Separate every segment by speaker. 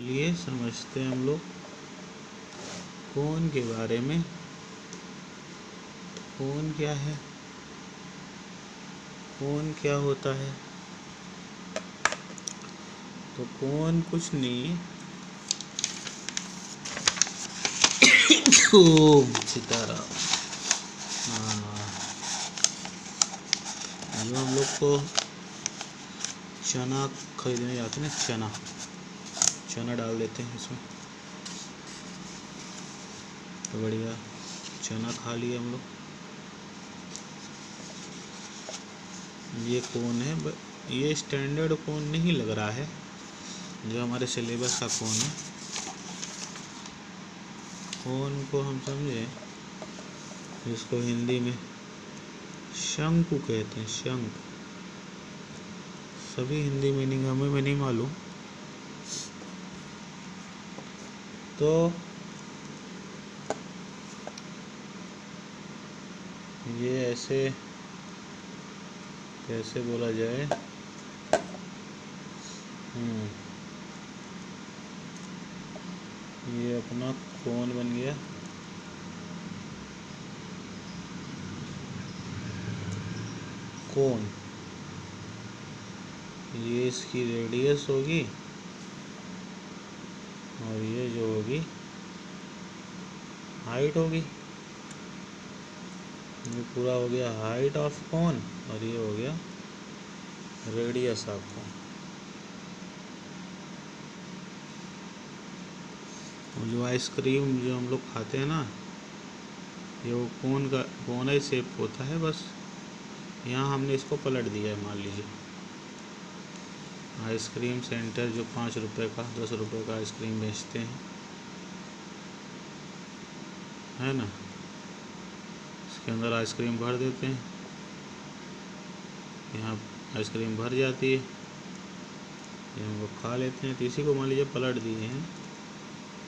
Speaker 1: चलिए समझते हैं हम लोग कोण के बारे में। कोण क्या है, कोण क्या होता है? तो कोण कुछ नहीं ओम सितारा। जो हम लोग को चना खरीदने जाते हैं ना, चना डाल देते हैं इसमें, तो बढ़िया चना खा लिए हम लोग। ये कोण है, ये स्टैंडर्ड कोण नहीं लग रहा है, जो हमारे सिलेबस का कोण है। कोण को हम समझे, जिसको हिंदी में शंकु कहते हैं, शंकु। सभी हिंदी मीनिंग हमें नहीं मालूम। तो ये ऐसे कैसे बोला जाए? ये अपना कोण बन गया। कोण, ये इसकी रेडियस होगी और ये जो होगी हाइट होगी। ये पूरा हो गया हाइट ऑफ कोण और ये हो गया रेडियस ऑफ कोण। और जो आइसक्रीम जो हम लोग खाते हैं ना, ये वो कोण का कोण ही शेप होता है, बस यहाँ हमने इसको पलट दिया है। मान लीजिए आइसक्रीम सेंटर जो 5 रुपये का 10 रुपये का आइसक्रीम बेचते हैं, है ना, इसके अंदर आइसक्रीम भर देते हैं, यहाँ आइसक्रीम भर जाती है, ये हम लोग खा लेते हैं। तो इसी को मान लीजिए पलट दिए हैं,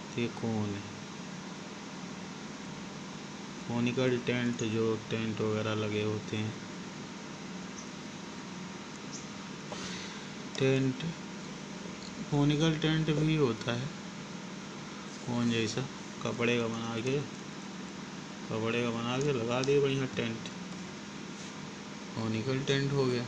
Speaker 1: तो ये कोण है। कोनिकल टेंट, जो टेंट वगैरह लगे होते हैं, टेंट कोनिकल टेंट भी होता है कोण जैसा, कपड़े का बना के लगा दिए बढ़िया टेंट, कोनिकल टेंट हो गया।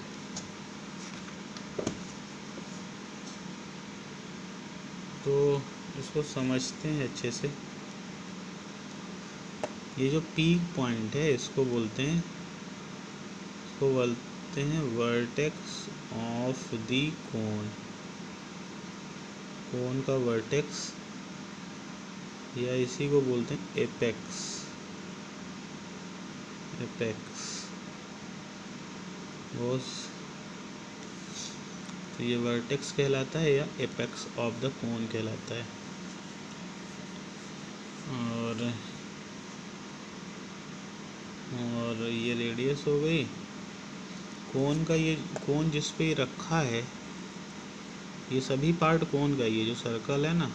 Speaker 1: तो इसको समझते हैं अच्छे से। ये जो पीक पॉइंट है इसको बोलते हैं वर्टेक्स ऑफ दी कोण। कोण का वर्टेक्स, या इसी को बोलते हैं एपेक्स। तो ये वर्टेक्स कहलाता है या एपेक्स ऑफ द कोण कहलाता है। और ये रेडियस हो गई कोण का। ये कोण जिस पे रखा है, ये सभी पार्ट कोण का ही है। जो सर्कल है ना,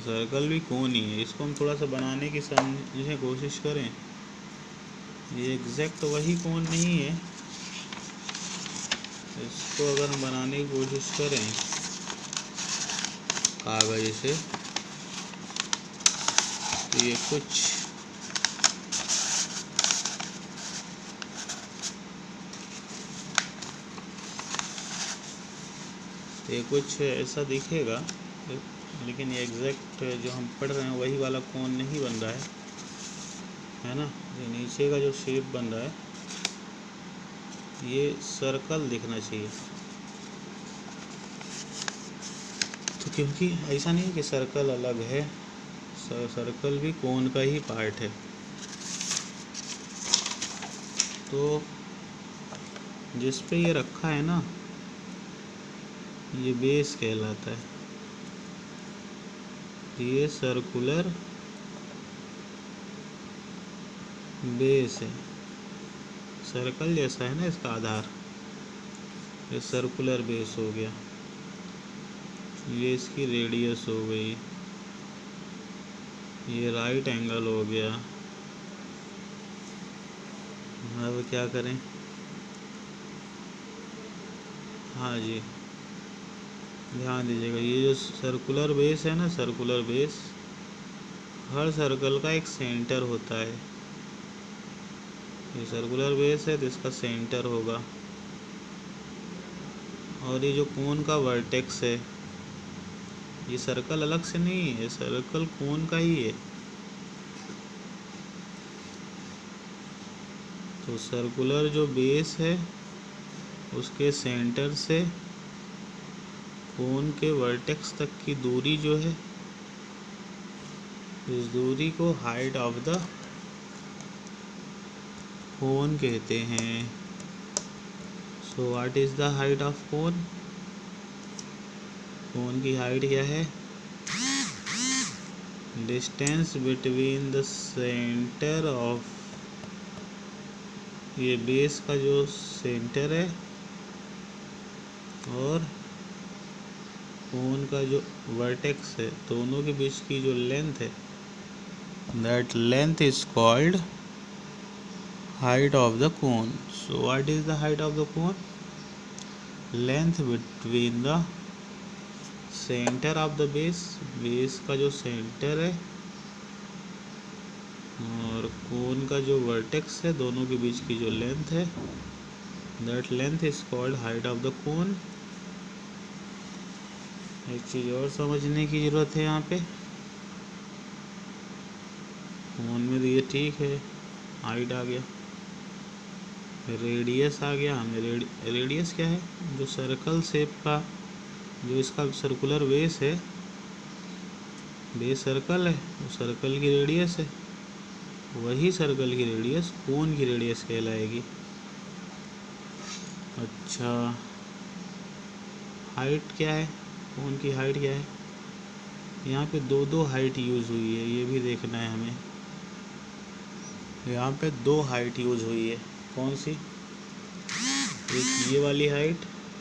Speaker 1: सर्कल भी कोण ही है। इसको हम थोड़ा सा बनाने की समझने कोशिश करें, ये एग्जैक्ट वही कोण नहीं है। इसको अगर हम बनाने की कोशिश करें कागज से, तो ये कुछ ऐसा दिखेगा, लेकिन ये एग्जैक्ट जो हम पढ़ रहे हैं वही वाला कोण नहीं बन रहा है ना। ये नीचे का जो शेप बन रहा है, ये सर्कल दिखना चाहिए। तो क्योंकि ऐसा नहीं है कि सर्कल अलग है, सर्कल भी कोण का ही पार्ट है। तो जिस पे ये रखा है ना, ये बेस कहलाता है। ये सर्कुलर बेस है, सर्कल जैसा है ना इसका आधार। ये सर्कुलर बेस हो गया, ये इसकी रेडियस हो गई, ये राइट एंगल हो गया। अब क्या करें? हाँ जी, ध्यान दीजिएगा, ये जो सर्कुलर बेस है ना, सर्कुलर बेस, हर सर्कल का एक सेंटर होता है। ये सर्कुलर बेस है तो इसका सेंटर होगा, और ये जो कोन का वर्टेक्स है, ये सर्कल अलग से नहीं है, सर्कल कोन का ही है। तो सर्कुलर जो बेस है उसके सेंटर से कोन के वर्टेक्स तक की दूरी जो है, इस दूरी को हाइट ऑफ द कोन कहते हैं। So what is the height of cone? Cone की हाइट क्या है? Distance between the centre of, ये बेस का जो सेंटर है और कोन का जो वर्टेक्स है, दोनों के बीच की जो लेंथ है, that length is called height of the cone. So what is the height of the cone? Length between the centre of the base, base का जो सेंटर है और कोन का जो वर्टेक्स है, दोनों के बीच की जो लेंथ है, that length is called height of the cone. एक चीज़ और समझने की ज़रूरत है यहाँ पे, कोन में तो ये ठीक है, हाइट आ गया, रेडियस आ गया हमें। रेडियस क्या है? जो सर्कल शेप का, जो इसका सर्कुलर बेस है, बेस सर्कल है, वो सर्कल की रेडियस है, वही सर्कल की रेडियस कोन की रेडियस कहलाएगी। अच्छा, हाइट क्या है? कोन की हाइट क्या है? यहाँ पे दो हाइट यूज़ हुई है, ये भी देखना है हमें। यहाँ पे दो हाइट यूज़ हुई है, कौन सी? एक ये वाली हाइट,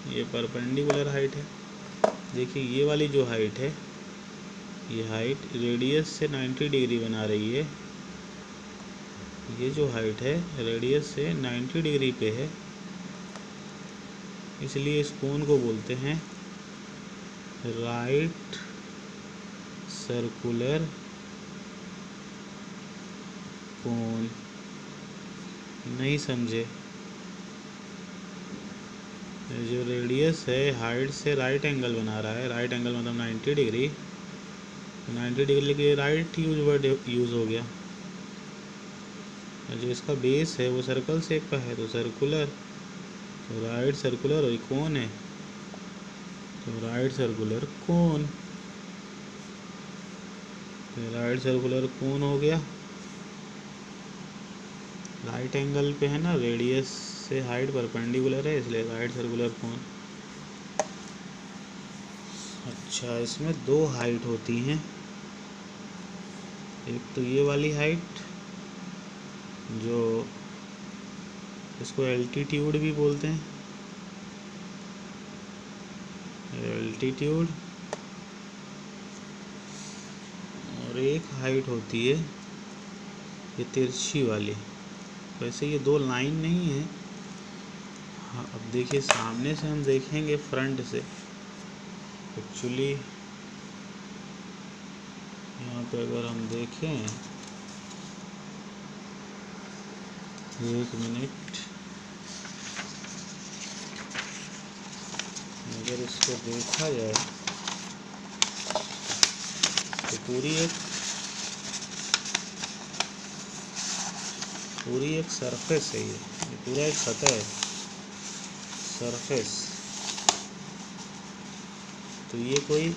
Speaker 1: ये परपेंडिकुलर हाइट है। देखिए ये वाली जो हाइट है, ये हाइट रेडियस से 90 डिग्री बना रही है। ये जो हाइट है रेडियस से 90 डिग्री पे है, इसलिए इस कोण को बोलते हैं राइट सर्कुलर कोण। नहीं समझे? जो रेडियस है हाइट से राइट एंगल बना रहा है, राइट एंगल मतलब 90 डिग्री, 90 डिग्री के राइट वर्ड यूज़ हो गया। जो इसका बेस है वो सर्कल शेप का है, तो सर्कुलर, तो राइट सर्कुलर और कोण है, तो राइट सर्कुलर कोण, तो राइट सर्कुलर कोण हो गया। राइट एंगल पे है ना, रेडियस से हाइट परपेंडिकुलर है, इसलिए राइट सर्कुलर कोण। अच्छा, इसमें दो हाइट होती हैं, एक तो ये वाली हाइट जो इसको एल्टीट्यूड भी बोलते हैं, एल्टीट्यूड, और एक हाइट होती है ये तिरछी वाली। वैसे ये दो लाइन नहीं है। हाँ, अब देखिए सामने से हम देखेंगे, फ्रंट से एक्चुअली यहाँ पे अगर हम देखें, एक मिनट, अगर इसको देखा जाए तो पूरी एक सरफेस है, ये पूरा एक सतह है, सरफेस। तो ये कोई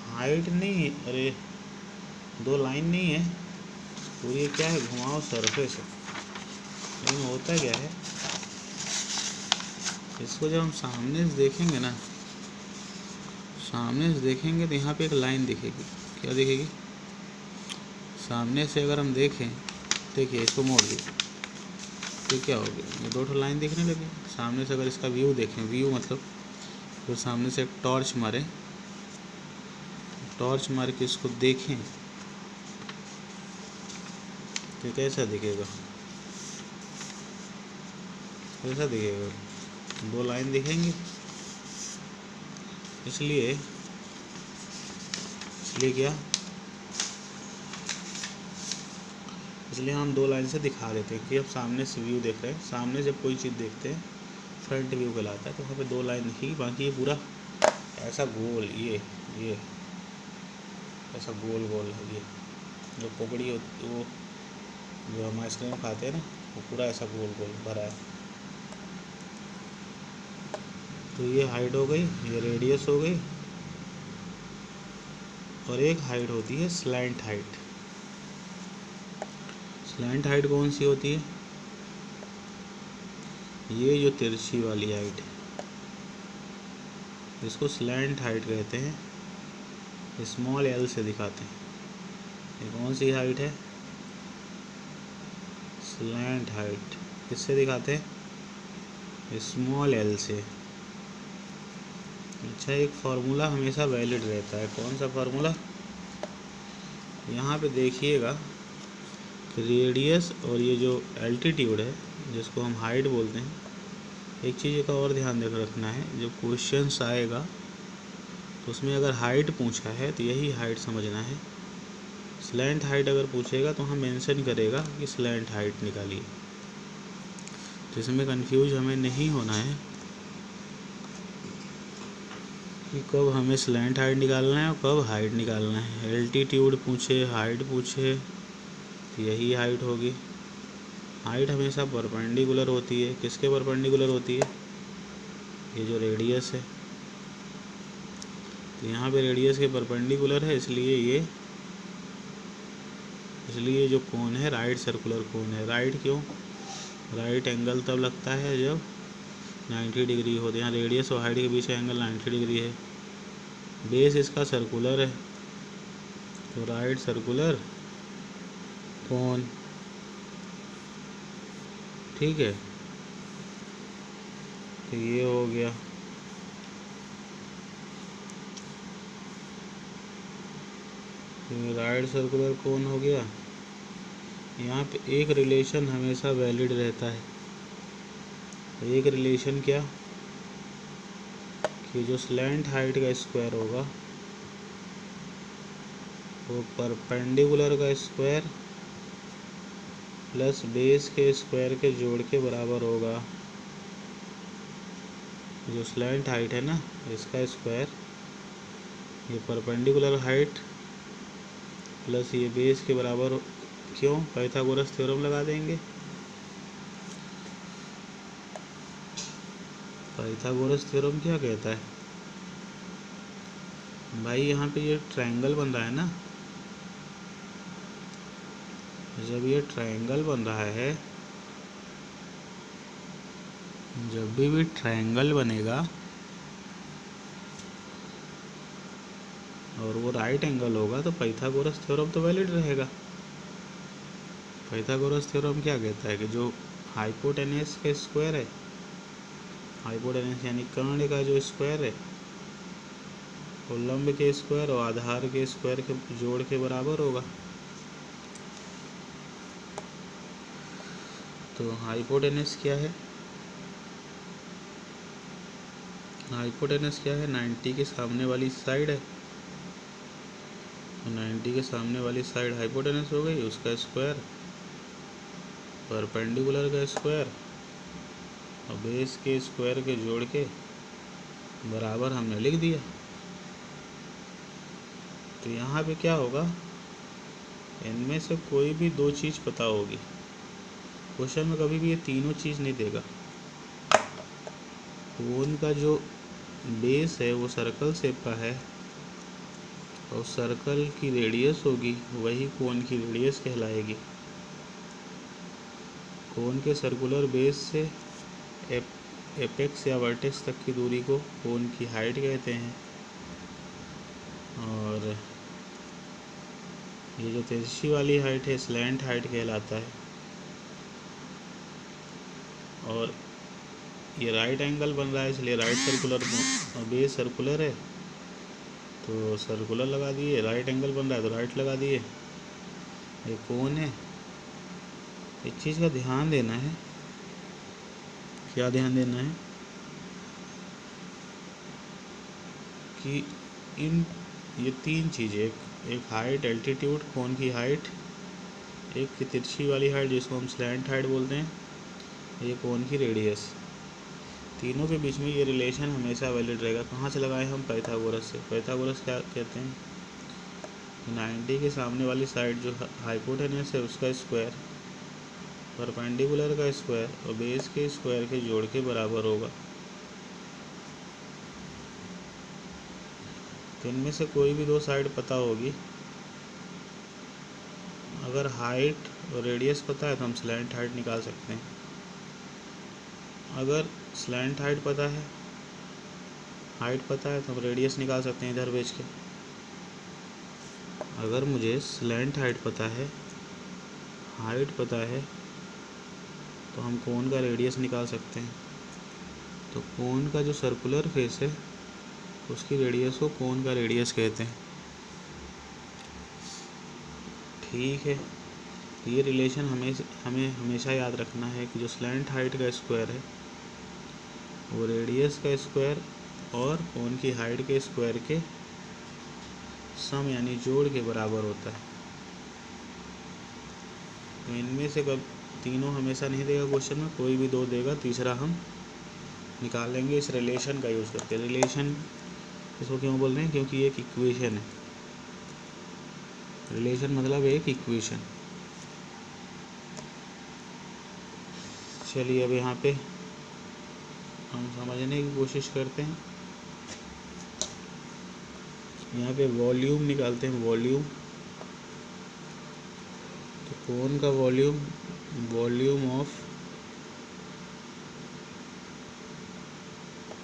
Speaker 1: हाइट नहीं है, अरे दो लाइन नहीं है, पूरी क्या है, घुमाव सरफेस है। लेकिन होता क्या है, इसको जब हम सामने से देखेंगे ना, सामने से देखेंगे तो यहाँ पे एक लाइन दिखेगी। क्या दिखेगी? सामने से अगर हम देखें, देखिए इसको मोड़ दिए तो क्या हो गया, ये दो ठो लाइन दिखने लगे। सामने से अगर इसका व्यू देखें, व्यू मतलब तो सामने से एक टॉर्च मारे, टॉर्च मार के इसको देखें तो कैसा दिखेगा? कैसा दिखेगा? दो लाइन दिखेंगी, इसलिए क्या, इसलिए हम दो लाइन से दिखा देते हैं कि अब सामने से व्यू देख रहे हैं, सामने जब कोई चीज़ देखते हैं फ्रंट व्यू कहलाता है, तो वहाँ पे दो लाइन दिखेगी, बाकी ये पूरा ऐसा गोल, ये ऐसा गोल गोल है, ये जो पकड़ी होती वो जो हम आइसक्रीम खाते हैं ना, वो पूरा ऐसा गोल गोल भरा है। तो ये हाइट हो गई, ये रेडियस हो गई, और एक हाइट होती है स्लैंट हाइट। स्लैंट हाइट कौन सी होती है? ये जो तिरछी वाली हाइट है इसको स्लैंट हाइट कहते हैं, स्मॉल एल से दिखाते हैं। ये कौन सी हाइट है? Slant height. किससे दिखाते हैं? स्मॉल एल से। अच्छा, एक फार्मूला हमेशा वैलिड रहता है। कौन सा फार्मूला? यहाँ पे देखिएगा, रेडियस और ये जो एल्टीट्यूड है जिसको हम हाइट बोलते हैं, एक चीज़ का और ध्यान रखना है, जब क्वेश्चंस आएगा तो उसमें अगर हाइट पूछा है तो यही हाइट समझना है। स्लैंट हाइट अगर पूछेगा तो हम मेंशन करेगा कि स्लैंट हाइट निकालिए। तो इसमें कंफ्यूज हमें नहीं होना है कि कब हमें स्लैंट हाइट निकालना है और कब हाइट निकालना है। एल्टीट्यूड पूछे, हाइट पूछे, तो यही हाइट होगी। हाइट हमेशा परपेंडिकुलर होती है। किसके परपेंडिकुलर होती है? ये जो रेडियस है, तो यहाँ पे रेडियस के परपेंडिकुलर है, इसलिए जो कोण है राइट सर्कुलर कोण है। राइट क्यों? राइट एंगल तब लगता है जब 90 डिग्री होते हैं। यहाँ रेडियस और हाइट के बीच का एंगल 90 डिग्री है। बेस इसका सर्कुलर है, तो राइट सर्कुलर कोण, ठीक है। तो ये हो गया। तो राइट सर्कुलर कोण हो गया। यहाँ पे एक रिलेशन हमेशा वैलिड रहता है। एक रिलेशन क्या? कि जो स्लैंट हाइट का स्क्वायर होगा वो परपेंडिकुलर का स्क्वायर प्लस बेस के स्क्वायर के जोड़ के बराबर होगा। जो स्लैंट हाइट है ना, इसका स्क्वायर, ये परपेंडिकुलर हाइट प्लस ये बेस के बराबर। क्यों? पाइथागोरस थ्योरम लगा देंगे। पाइथागोरस थ्योरम क्या कहता है भाई? यहाँ पे ये ट्रायंगल बन रहा है ना, जब ये ट्रायंगल बन रहा है, जब भी ट्रायंगल बनेगा और वो राइट एंगल होगा तो पाइथागोरस थ्योरम तो वैलिड रहेगा। पाइथागोरस थ्योरम क्या कहता है कि जो हाइपोटेनस का स्क्वायर है, हाइपोटेनस यानी कर्ण का जो स्क्वायर है, वो लंब के स्क्वायर और आधार के स्क्वायर के जोड़ के बराबर होगा। तो हाइपोटेनस क्या है? हाइपोटेनस क्या है? 90 के सामने वाली साइड है, तो 90 के सामने वाली साइड हाइपोटेनस हो गई, उसका स्क्वायर परपेंडिकुलर का स्क्वायर और बेस के स्क्वायर के जोड़ के बराबर हमने लिख दिया। तो यहाँ पे क्या होगा? इनमें से कोई भी दो चीज़ पता होगी। क्वेश्चन में कभी भी ये तीनों चीज़ नहीं देगा। कोन का जो बेस है वो सर्कल शेप का है और सर्कल की रेडियस होगी, वही कोन की रेडियस कहलाएगी। कोन के सर्कुलर बेस से एपेक्स या वर्टेक्स तक की दूरी को कोन की हाइट कहते हैं। और ये जो तिरछी वाली हाइट है स्लैंट हाइट कहलाता है। और ये राइट एंगल बन रहा है, इसलिए राइट सर्कुलर, और बेस सर्कुलर है तो सर्कुलर लगा दिए। राइट एंगल बन रहा है तो राइट लगा दिए। ये कोन है। एक चीज़ का ध्यान देना है। क्या ध्यान देना है? कि इन ये तीन चीज़ें, एक हाइट, एल्टीट्यूड, कोन की हाइट, एक की तिरछी वाली हाइट जिसको हम स्लैंट हाइट बोलते हैं, ये कोन की रेडियस, तीनों के बीच में ये रिलेशन हमेशा वैलिड रहेगा। कहाँ से लगाए हम? पाइथागोरस से। पाइथागोरस क्या कहते हैं? 90 के सामने वाली साइड जो हाइपोटेनस है उसका स्क्वायर, परपेंडिकुलर का स्क्वायर और बेस के स्क्वायर के जोड़ के बराबर होगा। तो इनमें से कोई भी दो साइड पता होगी। अगर हाइट और रेडियस पता है तो हम स्लैंट हाइट निकाल सकते हैं। अगर स्लैंट हाइट पता है, हाइट पता है, तो हम रेडियस निकाल सकते हैं इधर बेच के। अगर मुझे स्लैंट हाइट पता है, हाइट पता है, तो हम कोन का रेडियस निकाल सकते हैं। तो कोन का जो सर्कुलर फेस है उसकी रेडियस को कोन का रेडियस कहते हैं। ठीक है, ये रिलेशन हमें हमेशा याद रखना है कि जो स्लैंट हाइट का स्क्वायर है वो रेडियस का स्क्वायर और कोन की हाइट के स्क्वायर के सम यानी जोड़ के बराबर होता है। तो इनमें से कब तीनों हमेशा नहीं देगा क्वेश्चन में, कोई भी दो देगा, तीसरा हम निकाल लेंगे इस रिलेशन का यूज़ करके। रिलेशन इसको क्यों बोल रहे हैं? क्योंकि ये एक इक्वेशन है। रिलेशन मतलब एक इक्वेशन। चलिए अब यहाँ पे हम समझने की कोशिश करते हैं। यहाँ पे वॉल्यूम निकालते हैं, वॉल्यूम। तो कोन का वॉल्यूम, वॉल्यूम ऑफ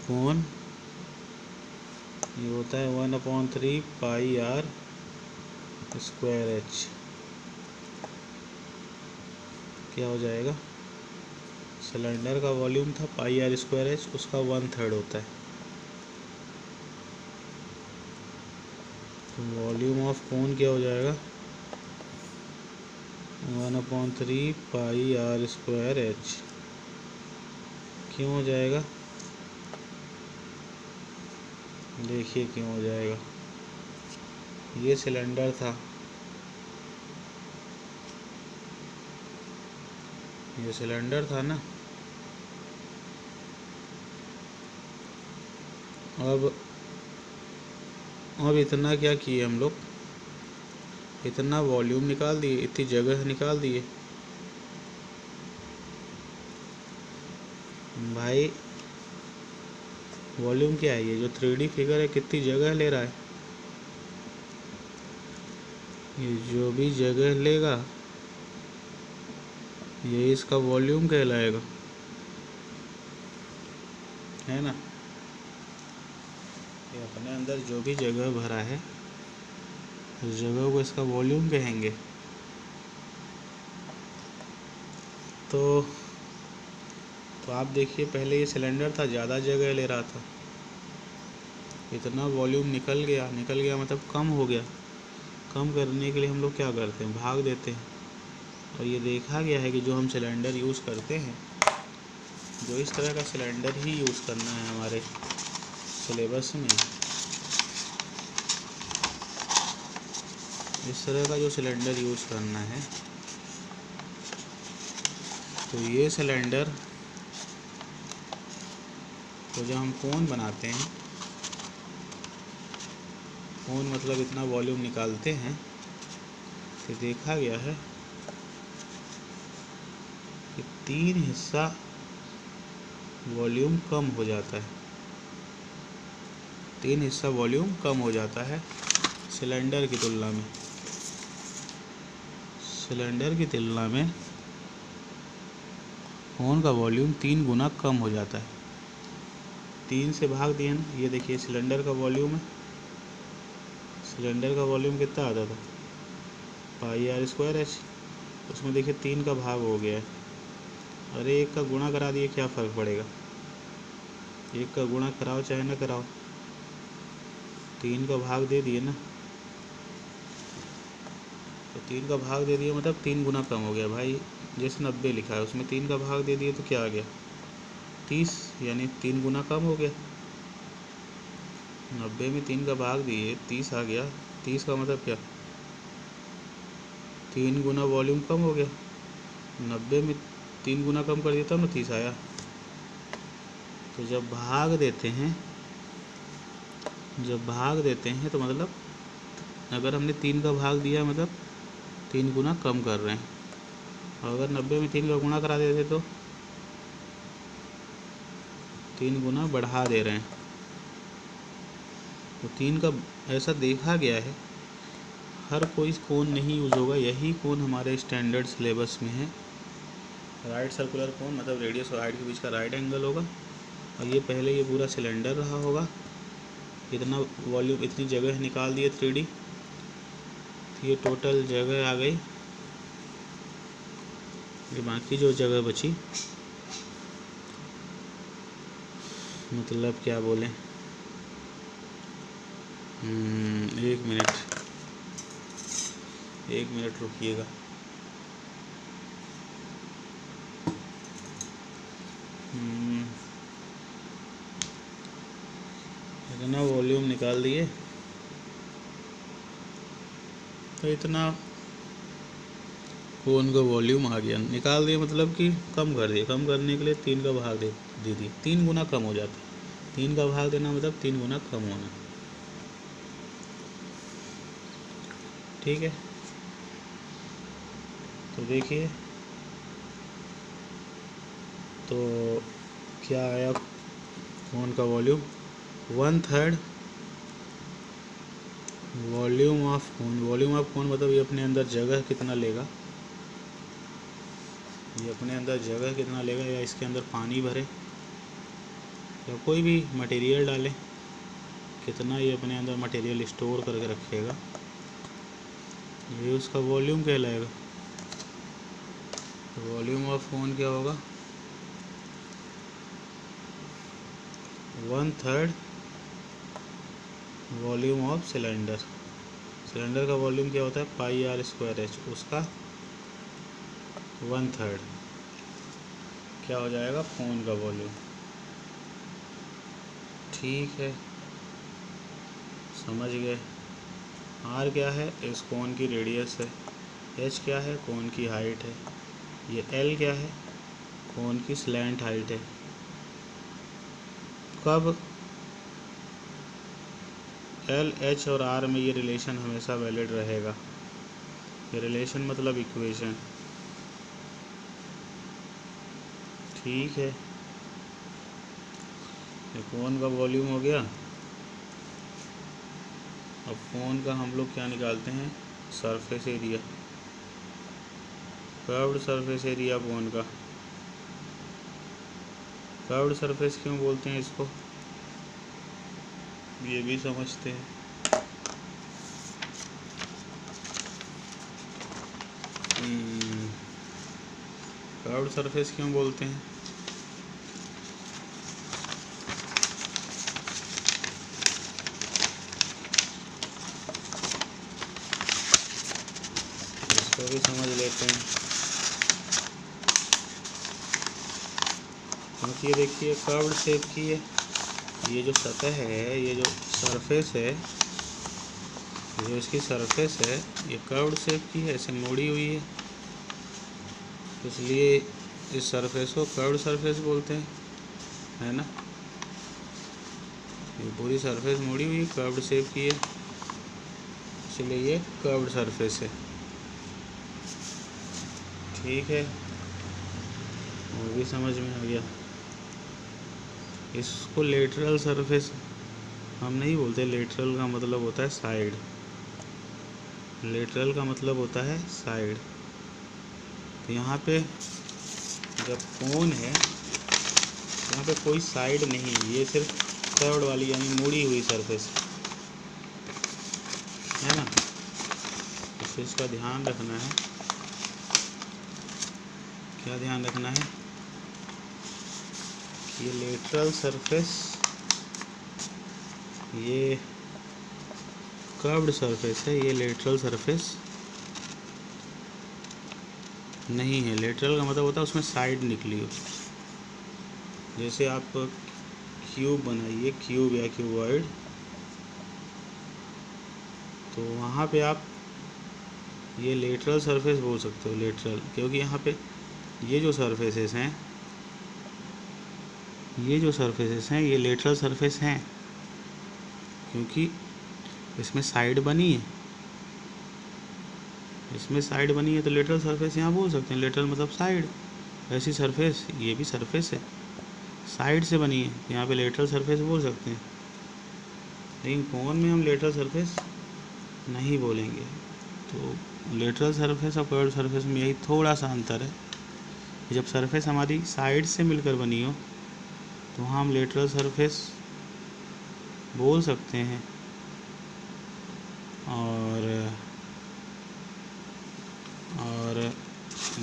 Speaker 1: कोन, ये होता है 1/3 पाई r स्क्वायर h। क्या हो जाएगा? सिलेंडर का वॉल्यूम था पाई r स्क्वायर h, उसका 1/3 होता है। तो वॉल्यूम ऑफ कोन क्या हो जाएगा? 1/3 पाई r स्क्वायर h। क्यों हो जाएगा? देखिए क्यों हो जाएगा। ये सिलेंडर था, ये सिलेंडर था ना। अब इतना क्या किए हम लोग? इतना वॉल्यूम निकाल दिए, इतनी जगह निकाल दिए। भाई वॉल्यूम क्या है? ये जो 3D फिगर है कितनी जगह ले रहा है? ये जो भी जगह लेगा ये इसका वॉल्यूम कहलाएगा, है ना। ये अपने अंदर जो भी जगह भरा है उस जगह को इसका वॉल्यूम कहेंगे। तो आप देखिए, पहले ये सिलेंडर था, ज़्यादा जगह ले रहा था, इतना वॉल्यूम निकल गया मतलब कम हो गया। कम करने के लिए हम लोग क्या करते हैं? भाग देते हैं। और ये देखा गया है कि जो हम सिलेंडर यूज़ करते हैं, जो इस तरह का सिलेंडर ही यूज़ करना है हमारे सिलेबस में, इस तरह का जो सिलेंडर यूज़ करना है, तो ये सिलेंडर तो जब हम कोन बनाते हैं, कोन मतलब इतना वॉल्यूम निकालते हैं, तो देखा गया है कि 3 हिस्सा वॉल्यूम कम हो जाता है। 3 हिस्सा वॉल्यूम कम हो जाता है सिलेंडर की तुलना में। सिलेंडर की तुलना में कोन का वॉल्यूम 3 गुना कम हो जाता है। 3 से भाग दिए ना, ये देखिए सिलेंडर का वॉल्यूम है। सिलेंडर का वॉल्यूम कितना आता था? पाई r स्क्वायर h। उसमें देखिए 3 का भाग हो गया है। अरे 1 का गुणा करा दिए, क्या फ़र्क पड़ेगा? 1 का गुणा कराओ चाहे ना कराओ, 3 का भाग दे दिए ना। तो 3 का भाग दे दिए मतलब 3 गुना कम हो गया भाई। जैसे 90 लिखा है उसमें 3 का भाग दे दिए तो क्या आ गया? 30, यानी 3 गुना कम हो गया। 90 में 3 का भाग दिए 30 आ गया। 30 का मतलब क्या, 3 गुना वॉल्यूम कम हो गया। 90 में 3 गुना कम कर दिया तब ना 30 आया। तो जब भाग देते हैं तो मतलब अगर हमने 3 का भाग दिया मतलब 3 गुना कम कर रहे हैं, और अगर 90 में 3 का गुणा करा देते तो 3 गुना बढ़ा दे रहे हैं। तो 3 का ऐसा देखा गया है, हर कोई कोण नहीं यूज़ होगा, यही कोण हमारे स्टैंडर्ड सिलेबस में है। राइट सर्कुलर कोण मतलब रेडियस और हाइट के बीच का राइट एंगल होगा। और ये पहले ये पूरा सिलेंडर रहा होगा, इतना वॉल्यूम इतनी जगह निकाल दिए 3D, ये टोटल जगह आ गई। ये बाकी जो जगह बची मतलब क्या बोलें, 1 मिनट रुकिएगा। इतना वॉल्यूम निकाल दिए तो इतना कोन का वॉल्यूम आ गया, निकाल दिए मतलब कि कम कर दिए। कम करने के लिए 3 का भाग दे दिए, 3 गुना कम हो जाता है। 3 का भाग देना मतलब 3 गुना कम होना। ठीक है, तो देखिए तो क्या आया कोन का volume, 1/3 volume of cone. Volume of cone मतलब ये अपने अंदर जगह कितना लेगा, ये अपने अंदर जगह कितना लेगा, या इसके अंदर पानी भरे या कोई भी मटेरियल डालें, कितना ये अपने अंदर मटेरियल स्टोर करके रखेगा, ये उसका वॉल्यूम कहलाएगा। वॉल्यूम ऑफ कोन क्या होगा, 1/3 वॉल्यूम ऑफ सिलेंडर। सिलेंडर का वॉल्यूम क्या होता है πr²h, उसका 1/3 क्या हो जाएगा कोन का वॉल्यूम। ठीक है, समझ गए। r क्या है, इस कोन की रेडियस है। h क्या है, कोन की हाइट है। ये l क्या है, कोन की स्लैंट हाइट है। कब l, h और r में ये रिलेशन हमेशा वैलिड रहेगा। ये रिलेशन मतलब इक्वेशन। ठीक है, ये कोन का वॉल्यूम हो गया। अब कोन का हम लोग क्या निकालते हैं, surface area, curved surface area cone का। कर्व्ड सरफेस क्यों बोलते हैं इसको, ये भी समझते हैं। कर्व्ड सरफेस क्यों बोलते हैं, इसको भी समझ लेते हैं। क्योंकि ये देखिए कर्व्ड शेप की है, ये जो सतह है, ये जो सरफेस है, जो इसकी सरफेस है ये कर्व्ड शेप की है, ऐसे मोड़ी हुई है, इसलिए इस सरफेस को कर्व्ड सरफेस बोलते हैं, है ना। ये पूरी सरफेस मोड़ी हुई कर्व्ड शेप की है, इसलिए ये कर्व्ड सरफेस है। ठीक है, वो भी समझ में आ गया। इसको लेटरल सरफेस हम नहीं बोलते, लेटरल का मतलब होता है साइड। लेटरल का मतलब होता है साइड। तो यहाँ पे जब कोन है यहाँ पे कोई साइड नहीं, ये सिर्फ कर्व्ड वाली यानी मुड़ी हुई सरफेस है ना। इस चीज़ का ध्यान रखना है। क्या ध्यान रखना है, ये लेटरल सरफेस, ये कर्व्ड सरफेस है, ये लेटरल सरफेस नहीं है। लेटरल का मतलब होता है उसमें साइड निकली हो। जैसे आप क्यूब बनाइए, क्यूब या क्यूबॉइड, तो वहाँ पे आप ये लेटरल सरफेस बोल सकते हो, लेटरल, क्योंकि यहाँ पे ये जो सरफेसेस हैं, ये जो सरफेसेस हैं ये लेटरल सरफेस हैं, क्योंकि इसमें साइड बनी है, इसमें साइड बनी है तो लेटरल सरफेस यहाँ बोल सकते हैं। लेटरल मतलब साइड, ऐसी सरफेस ये भी सरफेस है, साइड से बनी है, यहाँ पे लेटरल सरफेस बोल सकते हैं। लेकिन कोन में हम लेटरल सरफेस नहीं बोलेंगे। तो लेटरल सरफेस और कर्व्ड सरफेस में यही थोड़ा सा अंतर है। जब सरफेस हमारी साइड से मिलकर बनी हो तो वहाँ हम लेटरल सरफेस बोल सकते हैं, और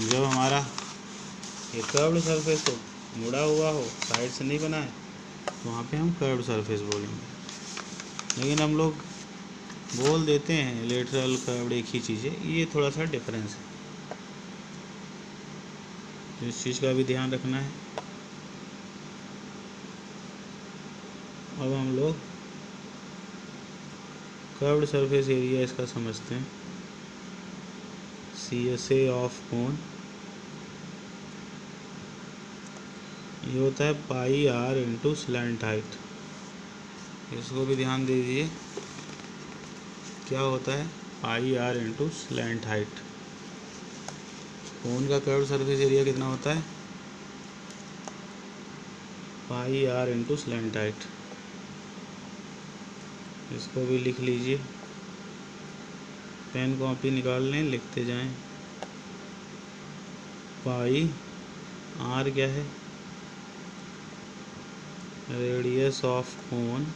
Speaker 1: जब हमारा ये कर्व्ड सरफेस हो, मुड़ा हुआ हो, साइड से नहीं बना है, तो वहाँ पे हम कर्व्ड सरफेस बोलेंगे। लेकिन हम लोग बोल देते हैं लेटरल कर्व्ड एक ही चीज़ है, ये थोड़ा सा डिफरेंस है, तो इस चीज़ का भी ध्यान रखना है। अब हम लोग कर्व्ड सरफेस एरिया इसका समझते हैं। CSA ऑफ कोन ये होता है पाई r इंटू स्लैंट हाइट। इसको भी ध्यान दीजिए, क्या होता है पाई r इंटू स्लैंट हाइट। कोन का कर्व्ड सरफेस एरिया कितना होता है, पाई r इंटू स्लैंट हाइट। इसको भी लिख लीजिए, पेन कॉपी निकाल लें, लिखते जाएं। पाई r क्या है, रेडियस ऑफ कोन,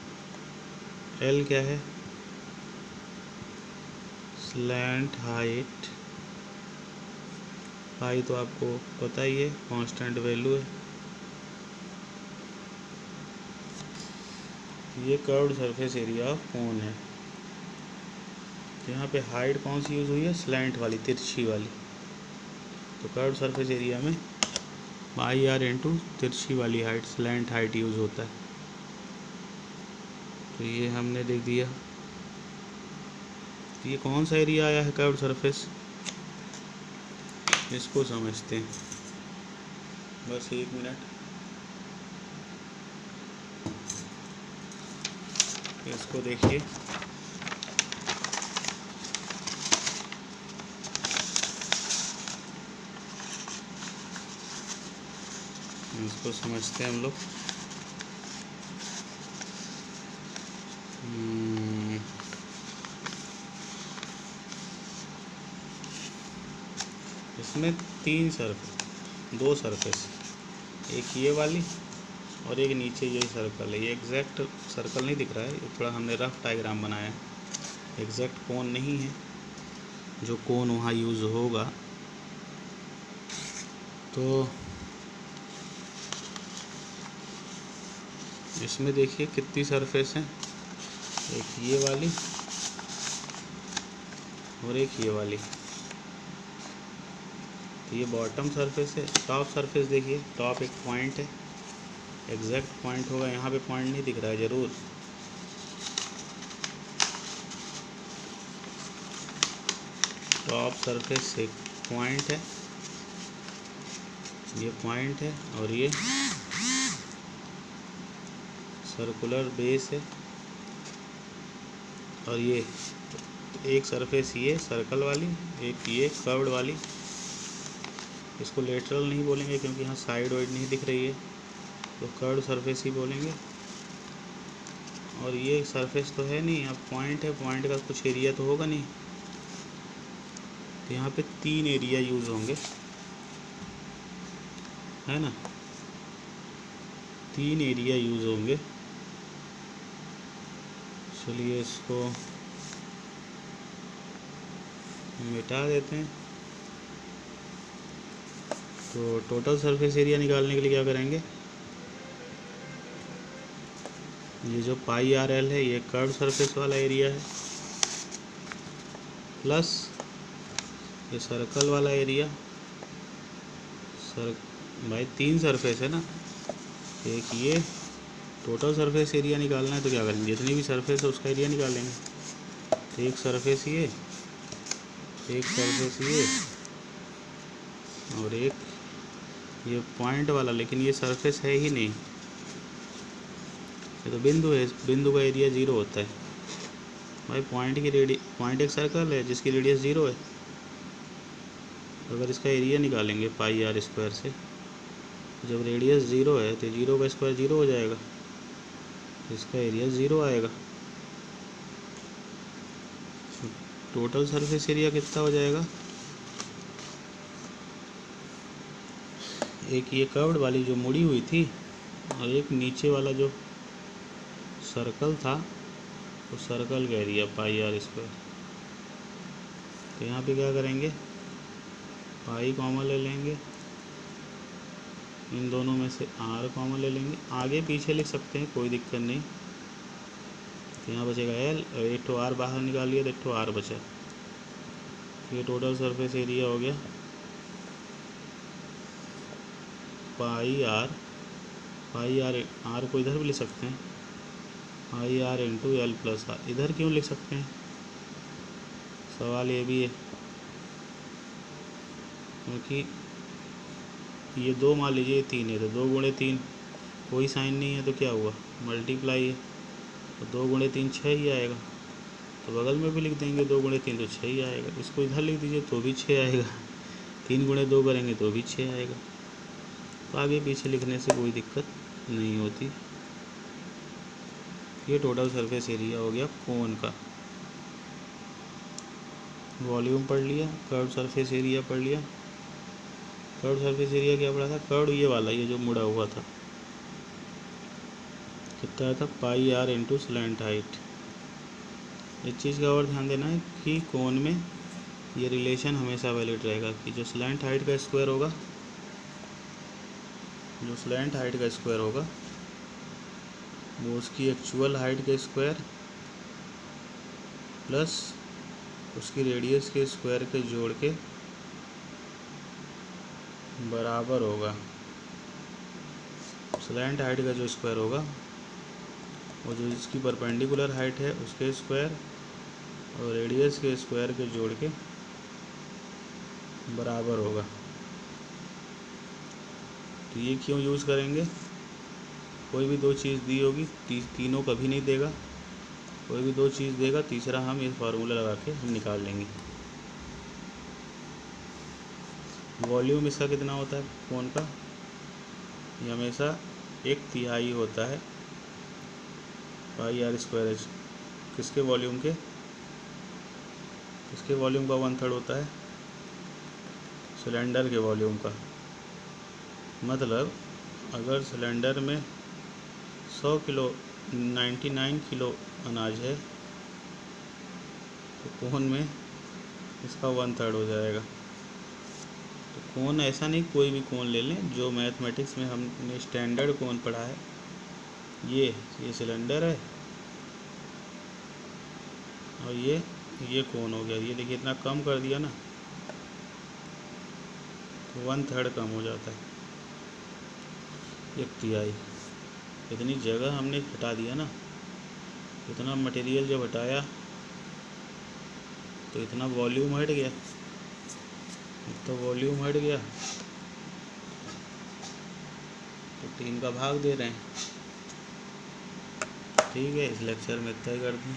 Speaker 1: L क्या है, स्लैंट हाइट, पाई तो आपको पता ही है कांस्टेंट वैल्यू है। ये curved surface area of cone है। तो यहाँ पे हाइट कौन सी यूज़ हुई है, स्लैंट वाली, तिरछी वाली। तो कर्व्ड सरफेस एरिया में पाई r इंटू तिरछी वाली हाइट, स्लैंट हाइट यूज़ होता है। तो ये हमने देख दिया। तो ये कौन सा एरिया आया है कर्व्ड सरफेस, इसको समझते हैं। बस 1 मिनट, इसको देखिए। इसको समझते हैं हम लोग। इसमें 2 सरफेस, एक ये वाली और एक नीचे ये सर्कल है। ये एग्जैक्ट सर्कल नहीं दिख रहा है, ये थोड़ा हमने रफ डायग्राम बनाया है, एग्जैक्ट कोन नहीं है जो कोन वहाँ यूज़ होगा। तो इसमें देखिए कितनी सरफेस हैं, एक ये वाली और एक ये वाली। तो ये बॉटम सरफेस है। टॉप सरफेस देखिए, टॉप एक पॉइंट है, एग्जैक्ट पॉइंट होगा, यहाँ पे पॉइंट नहीं दिख रहा है ज़रूर। टॉप सरफेस एक पॉइंट है, ये पॉइंट है, और ये सर्कुलर बेस है, और ये एक सरफेस ये सर्कल वाली, एक ये कर्व्ड वाली। इसको लेटरल नहीं बोलेंगे क्योंकि यहाँ साइड वाइड नहीं दिख रही है, तो कर्व्ड सरफेस ही बोलेंगे। और ये सरफेस तो है नहीं, अब पॉइंट है, पॉइंट का कुछ एरिया तो होगा नहीं। तो यहाँ पे 3 एरिया यूज़ होंगे, है ना, 3 एरिया यूज़ होंगे। चलिए इसको मिटा देते हैं। तो टोटल सरफेस एरिया निकालने के लिए क्या करेंगे, ये जो पाई r l है ये कर्व्ड सरफेस वाला एरिया है, प्लस ये सर्कल वाला एरिया। भाई 3 सरफेस है ना, एक ये। टोटल सरफेस एरिया निकालना है तो क्या करेंगे, जितनी भी सरफेस है उसका एरिया निकालेंगे। तो एक सरफेस ये, एक सरफेस ये, और एक ये पॉइंट वाला, लेकिन ये सरफेस है ही नहीं, ये तो बिंदु है। बिंदु का एरिया 0 होता है भाई। पॉइंट एक सर्कल है जिसकी रेडियस 0 है। अगर इसका एरिया निकालेंगे पाई आर स्क्वायर से, जब रेडियस 0 है तो 0 का स्क्वायर 0 हो जाएगा, इसका एरिया 0 आएगा। टोटल सरफेस एरिया कितना हो जाएगा? एक ये कर्व्ड वाली जो मुड़ी हुई थी और एक नीचे वाला जो सर्कल था, उस सर्कल का एरिया पाई आर स्क्वायर। तो यहाँ पे क्या करेंगे, पाई कॉमन ले लेंगे, इन दोनों में से आर कॉमन ले लेंगे, आगे पीछे लिख सकते हैं, कोई दिक्कत नहीं। तो यहाँ बचेगा एल, और एक तो आर बाहर निकाल लिया तो एक तो आर बचा। ये टोटल सरफेस एरिया हो गया पाई आर। आर को इधर भी लिख सकते हैं, pi R into L plus R. इधर क्यों लिख सकते हैं, सवाल ये भी है, क्योंकि ये 2 मान लीजिए, ये 3 है तो 2 गुणे 3, कोई साइन नहीं है तो क्या हुआ, मल्टीप्लाई है, तो 2 गुणे 3 6 ही आएगा। तो बगल में भी लिख देंगे 2 गुणे 3 तो 6 ही आएगा। इसको इधर लिख दीजिए तो भी 6 आएगा, 3 गुणे 2 करेंगे तो भी 6 आएगा। तो आगे पीछे लिखने से कोई दिक्कत नहीं होती। ये टोटल सरफेस एरिया हो गया कोन का। वॉल्यूम पढ़ लिया, कर्व सरफेस एरिया पढ़ लिया। कर्व सरफेस एरिया क्या पढ़ा था, कर्व ये वाला, ये जो मुड़ा हुआ था, कितना आया था, पाई आर इंटू स्लैंट हाइट। इस चीज़ का और ध्यान देना है कि कोन में ये रिलेशन हमेशा वैलिड रहेगा कि जो स्लैंट हाइट का स्क्वायर होगा, जो स्लैंट हाइट का स्क्वायर होगा वो उसकी एक्चुअल हाइट का स्क्वायर प्लस उसकी रेडियस के स्क्वायर के जोड़ के बराबर होगा। स्लैंट हाइट का जो स्क्वायर होगा वो जो इसकी परपेंडिकुलर हाइट है उसके स्क्वायर और रेडियस के स्क्वायर के जोड़ के बराबर होगा। तो ये क्यों यूज़ करेंगे, कोई भी 2 चीज़ दी होगी, तीनों कभी नहीं देगा, कोई भी 2 चीज़ देगा, तीसरा हम ये फार्मूला लगा के हम निकाल लेंगे। वॉल्यूम इसका कितना होता है कोन का, ये हमेशा 1/3 होता है पाई आर स्क्वायर। किसके वॉल्यूम के, किसके वॉल्यूम का 1/3 होता है, सिलेंडर के वॉल्यूम का। मतलब अगर सिलेंडर में 100 किलो 99 किलो अनाज है तो कोन में इसका 1/3 हो जाएगा। तो कोन ऐसा नहीं, कोई भी कोन ले लें, जो मैथमेटिक्स में हमने स्टैंडर्ड कोन पढ़ा है, ये सिलेंडर है और ये कोन हो गया। ये देखिए इतना कम कर दिया ना, 1/3 कम हो जाता है, 1/3। इतनी जगह हमने हटा दिया ना, इतना मटेरियल जब हटाया तो इतना वॉल्यूम हट गया, तो वॉल्यूम हट गया तो 3 का भाग दे रहे हैं। ठीक है, इस लेक्चर में इतना ही कर दें।